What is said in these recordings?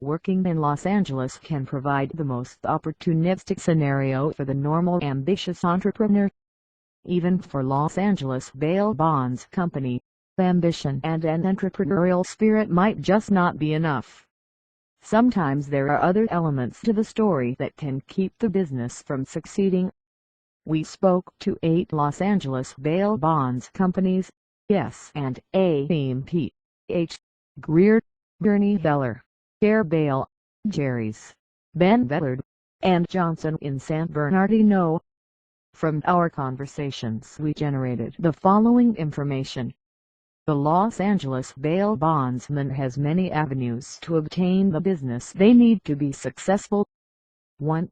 Working in Los Angeles can provide the most opportunistic scenario for the normal ambitious entrepreneur. Even for Los Angeles Bail Bonds Company, ambition and an entrepreneurial spirit might just not be enough. Sometimes there are other elements to the story that can keep the business from succeeding. We spoke to 8 Los Angeles Bail Bonds companies, S&A H, Greer, Bernie Vellarde, Air Bail, Jerry's, Ben Vellarde, and Johnson in San Bernardino. From our conversations we generated the following information. The Los Angeles Bail Bondsman has many avenues to obtain the business they need to be successful. 1.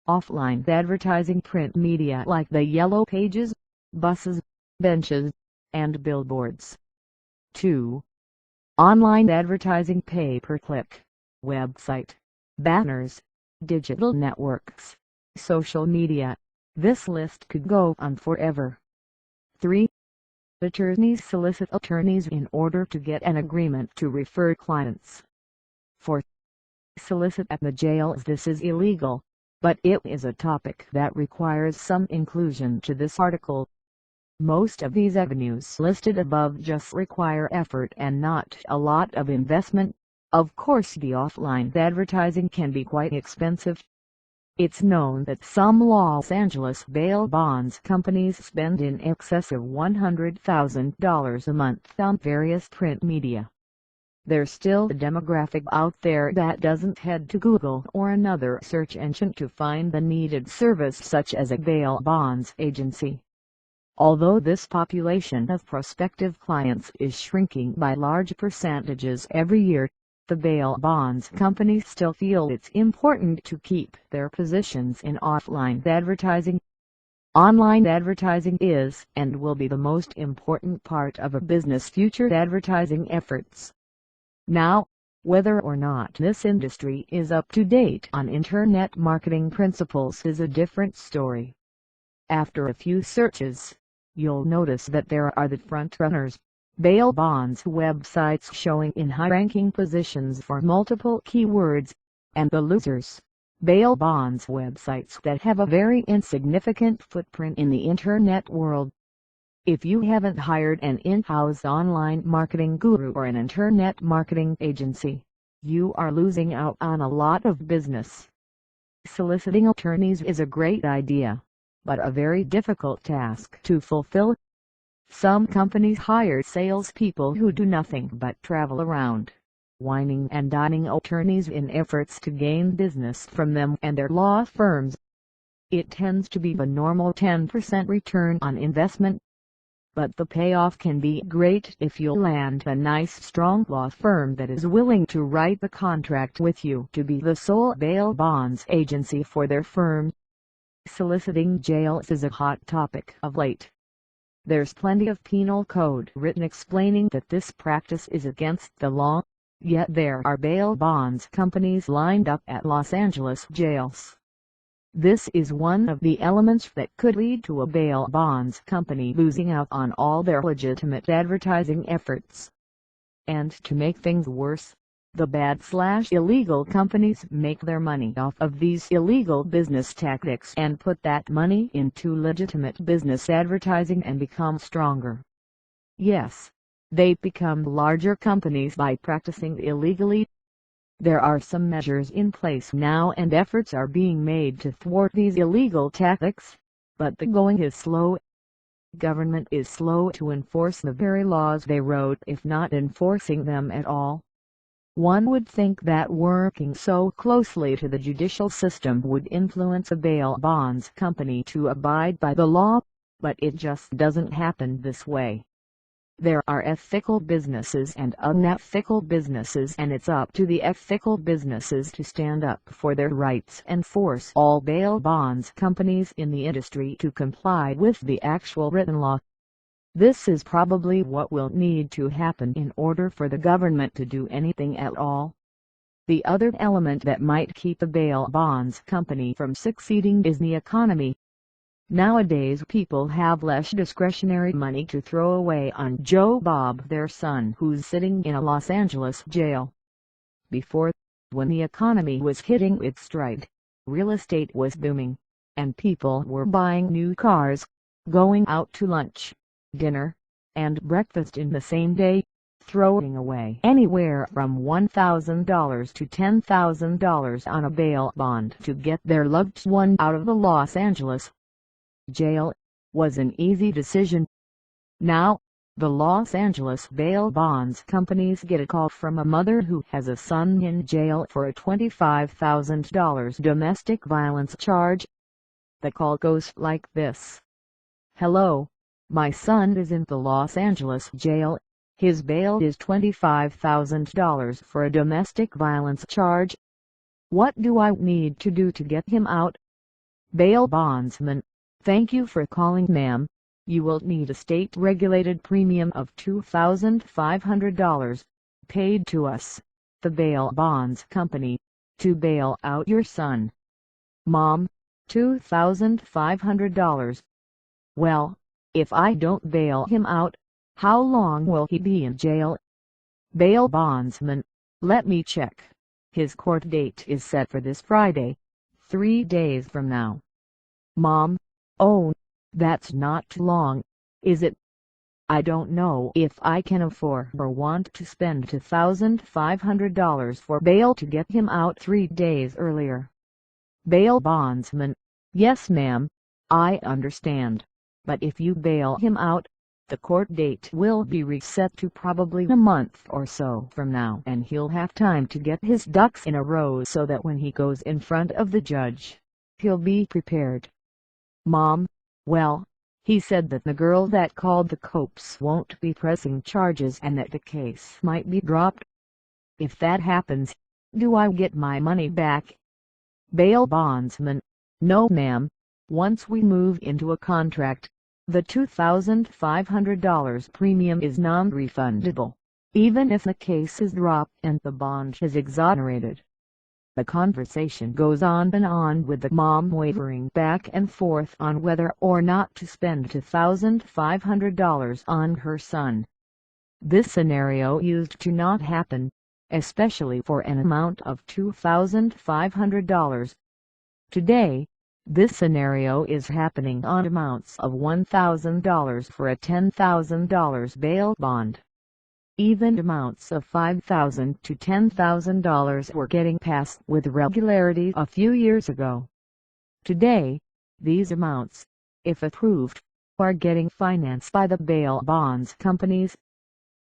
Offline advertising, print media like the Yellow Pages, buses, benches, and billboards. 2. Online advertising, pay-per-click, website, banners, digital networks, social media. This list could go on forever. 3. Attorneys solicit attorneys in order to get an agreement to refer clients. 4. Solicit at the jails. This is illegal, but it is a topic that requires some inclusion to this article. Most of these avenues listed above just require effort and not a lot of investment. Of course, the offline advertising can be quite expensive. It's known that some Los Angeles bail bonds companies spend in excess of $100,000 a month on various print media. There's still a demographic out there that doesn't head to Google or another search engine to find the needed service such as a bail bonds agency. Although this population of prospective clients is shrinking by large percentages every year, the bail bonds companies still feel it's important to keep their positions in offline advertising. Online advertising is and will be the most important part of a business' future advertising efforts. Now, whether or not this industry is up to date on internet marketing principles is a different story. After a few searches, you'll notice that there are the front-runners, bail bonds websites showing in high-ranking positions for multiple keywords, and the losers, bail bonds websites that have a very insignificant footprint in the internet world. If you haven't hired an in-house online marketing guru or an internet marketing agency, you are losing out on a lot of business. Soliciting attorneys is a great idea, but a very difficult task to fulfill. Some companies hire salespeople who do nothing but travel around, whining and dining attorneys in efforts to gain business from them and their law firms. It tends to be the normal 10% return on investment, but the payoff can be great if you land a nice strong law firm that is willing to write the contract with you to be the sole bail bonds agency for their firm. Soliciting jails is a hot topic of late. There's plenty of penal code written explaining that this practice is against the law, yet there are bail bonds companies lined up at Los Angeles jails. This is one of the elements that could lead to a bail bonds company losing out on all their legitimate advertising efforts. And to make things worse, the bad/illegal companies make their money off of these illegal business tactics and put that money into legitimate business advertising and become stronger. Yes, they become larger companies by practicing illegally. There are some measures in place now and efforts are being made to thwart these illegal tactics, but the going is slow. Government is slow to enforce the very laws they wrote, if not enforcing them at all. One would think that working so closely to the judicial system would influence a bail bonds company to abide by the law, but it just doesn't happen this way. There are ethical businesses and unethical businesses, and it's up to the ethical businesses to stand up for their rights and force all bail bonds companies in the industry to comply with the actual written law. This is probably what will need to happen in order for the government to do anything at all. The other element that might keep a bail bonds company from succeeding is the economy. Nowadays people have less discretionary money to throw away on Joe Bob, their son, who's sitting in a Los Angeles jail. Before, When the economy was hitting its stride, real estate was booming, and people were buying new cars, going out to lunch, dinner, and breakfast in the same day, throwing away anywhere from $1,000 to $10,000 on a bail bond to get their loved one out of the Los Angeles jail was an easy decision. Now, the Los Angeles Bail Bonds companies get a call from a mother who has a son in jail for a $25,000 domestic violence charge. The call goes like this. "Hello, my son is in the Los Angeles jail. His bail is $25,000 for a domestic violence charge. What do I need to do to get him out?" Bail bondsman: "Thank you for calling, ma'am. You will need a state-regulated premium of $2,500, paid to us, the bail bonds company, to bail out your son." "Mom, $2,500. Well, if I don't bail him out, how long will he be in jail?" Bail bondsman: "Let me check. His court date is set for this Friday, 3 days from now." "Mom, oh, that's not too long, is it? I don't know if I can afford or want to spend $2,500 for bail to get him out 3 days earlier." Bail bondsman: "Yes ma'am, I understand, but if you bail him out, the court date will be reset to probably a month or so from now, and he'll have time to get his ducks in a row so that when he goes in front of the judge, he'll be prepared." "Mom, well, he said that the girl that called the cops won't be pressing charges and that the case might be dropped. If that happens, do I get my money back?" Bail bondsman: "No ma'am, once we move into a contract, the $2,500 premium is non-refundable, even if the case is dropped and the bond is exonerated." The conversation goes on and on, with the mom wavering back and forth on whether or not to spend $2,500 on her son. This scenario used to not happen, especially for an amount of $2,500. Today, this scenario is happening on amounts of $1,000 for a $10,000 bail bond. Even amounts of $5,000 to $10,000 were getting passed with regularity a few years ago. Today, these amounts, if approved, are getting financed by the bail bonds companies.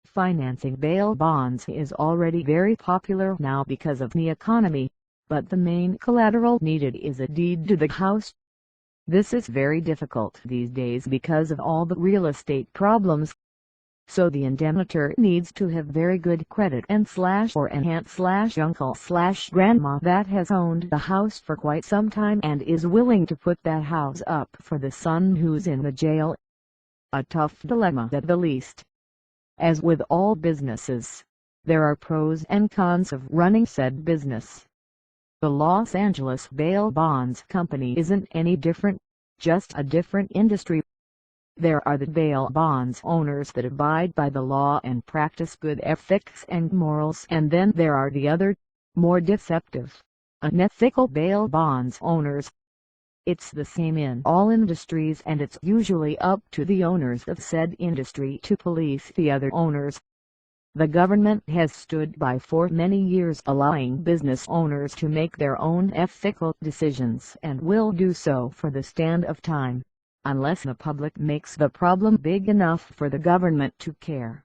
Financing bail bonds is already very popular now because of the economy, but the main collateral needed is a deed to the house. This is very difficult these days because of all the real estate problems. So the indemnitor needs to have very good credit and or an aunt/uncle/grandma that has owned the house for quite some time and is willing to put that house up for the son who's in the jail. A tough dilemma at the least. As with all businesses, there are pros and cons of running said business. The Los Angeles Bail Bonds Company isn't any different, just a different industry. There are the bail bonds owners that abide by the law and practice good ethics and morals, and then there are the other, more deceptive, unethical bail bonds owners. It's the same in all industries, and it's usually up to the owners of said industry to police the other owners. The government has stood by for many years, allowing business owners to make their own ethical decisions, and will do so for the stand of time, unless the public makes the problem big enough for the government to care.